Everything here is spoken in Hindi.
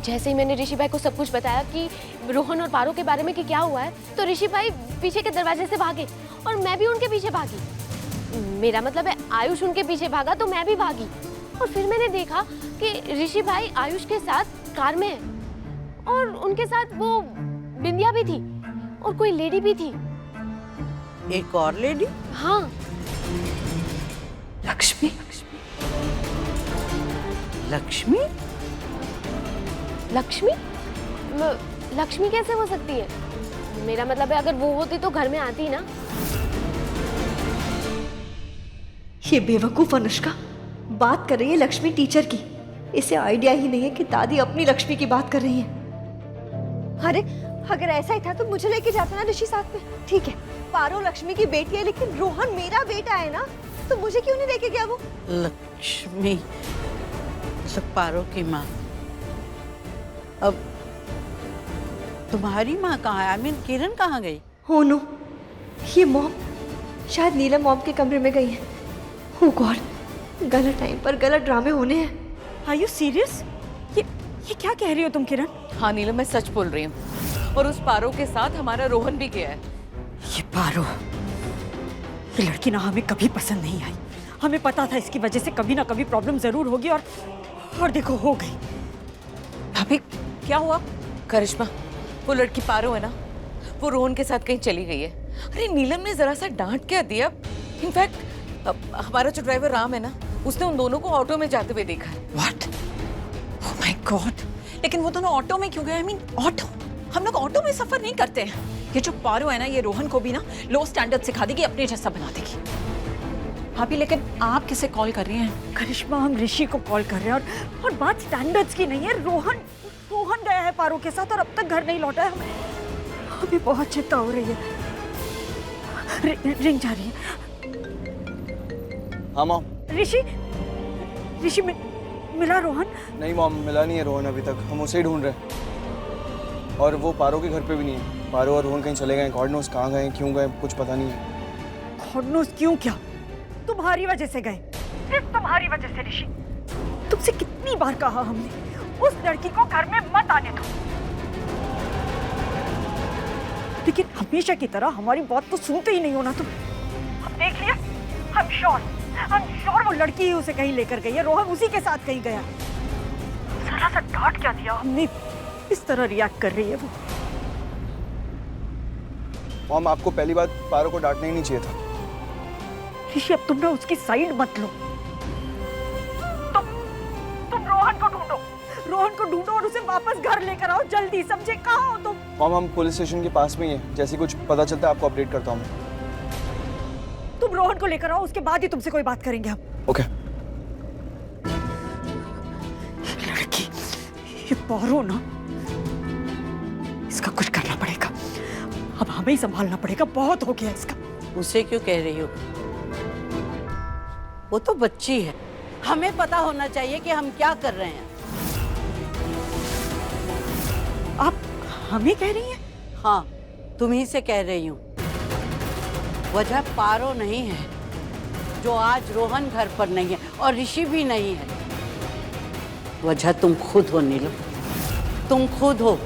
जैसे ही मैंने ऋषि भाई को सब कुछ बताया कि रोहन और पारो के बारे में कि क्या हुआ है, तो ऋषि भाई पीछे के दरवाजे से भागे और मैं भी उनके पीछे भागी। मेरा मतलब है आयुष उनके पीछे भागा तो मैं भी भागी। और फिर मैंने देखा कि ऋषि भाई आयुष के साथ कार में है और उनके साथ वो बिंदिया भी थी और कोई लेडी भी थी। एक और लेडी? हाँ। लक्ष्मी? लक्ष्मी? लक्ष्मी? लक्ष्मी कैसे हो सकती है? मेरा मतलब है अगर वो होती तो घर में आती ना। ये बेवकूफ अनुष्का बात कर रही है लक्ष्मी टीचर की। इसे आइडिया ही नहीं है कि दादी अपनी लक्ष्मी की बात कर रही है। अरे अगर ऐसा ही था तो मुझे लेके जाता ना ऋषि साथ में। ठीक है, पारो लक्ष्मी की बेटी है, लेकिन रोहन मेरा बेटा है ना, तो मुझे क्यों नहीं लेके गया वो? लक्ष्मी पारो की माँ। अब तुम्हारी माँ कहाँ है? आई मीन किरण कहाँ गई? हो नो, ये मॉम शायद नीलम मॉम के कमरे में गई है। ओह गॉड, गलत टाइम पर गलत ड्रामे होने हैं। Are you serious? ये क्या कह रही हो तुम किरण? हाँ नीलम, मैं सच बोल रही हूँ। और उस पारो के साथ हमारा रोहन भी गया है। ये पारो, ये लड़की ना हमें कभी पसंद नहीं आई। हमें पता था इसकी वजह से कभी ना कभी प्रॉब्लम जरूर होगी और देखो हो गई। भाभी क्या हुआ? करिश्मा, वो लड़की पारो है ना, वो रोहन के साथ कहीं चली गई है। अरे नीलम ने जरा सा डांट क्या दिया। इनफैक्ट हमारा जो ड्राइवर राम है ना, उसने उन दोनों को ऑटो में जाते हुए देखा है। What? Oh my God! लेकिन वो दोनों ऑटो में क्यों गए? I mean, auto? हम लोग ऑटो में सफर नहीं करते हैं। ये जो पारो है ना, ये रोहन को भी ना लो स्टैंडर्ड सिखा देगी, अपने जैसा बना देगी। भाभी लेकिन आप किसे कॉल कर रही हैं? करिश्मा, हम ऋषि को कॉल कर रहे हैं और बात स्टैंडर्ड्स की नहीं है। रोहन गया है पारो के साथ और अब तक घर नहीं लौटा है। हमें बहुत चिंता हो रही है। रिंग जा रही है। हाँ मॉम। ऋषि मिला रोहन? नहीं मॉम, मिला नहीं है रोहन अभी तक। हम उसे ही ढूंढ रहे हैं और वो पारो के घर पे भी नहीं है। पारो और रोहन कहीं चले गए। गॉड नोस कहाँ गए, क्यों गए, कुछ पता नहीं है। गॉड नोस क्यों? क्या तुम्हारी वजह से गए? सिर्फ तुम्हारी वजह से ऋषि। तुमसे कितनी बार कहा हमने उस लड़की को घर में मत आने दो, लेकिन हमेशा की तरह हमारी बात तो सुनते ही नहीं हो ना तुम। हम देख लिया, हम श्योर वो लड़की ही उसे कहीं लेकर गई है। रोहन उसी के साथ कहीं गया। जरा सा डांट क्या दिया हमने, इस तरह रिएक्ट कर रही है वो। मॉम, आपको पहली बात पारो को डांटना ही नहीं चाहिए था। ऋषि, अब तुम ना उसकी साइड मत लो। तुम रोहन को ढूंढो और उसे वापस घर लेकर आओ जल्दी, समझे? कहाँ हो तुम? मॉम, हम पुलिस स्टेशन के पास में ही है। जैसे कुछ पता चलता है आपको अपडेट करता हूँ। तुम रोहन को लेकर आओ, उसके बाद ही तुमसे कोई बात करेंगे हम। ओके। लड़की, ये पारो ना, इसका कुछ करना पड़ेगा। अब हमें ही संभालना पड़ेगा, बहुत हो गया इसका। उसे क्यों कह रही हो? वो तो बच्ची है। हमें पता होना चाहिए कि हम क्या कर रहे हैं। आप हमें कह रही हैं? हाँ, तुम्ही से कह रही हूँ। वजह पारो नहीं है जो आज रोहन घर पर नहीं है और ऋषि भी नहीं है। वजह तुम खुद हो नीलम, तुम खुद हो।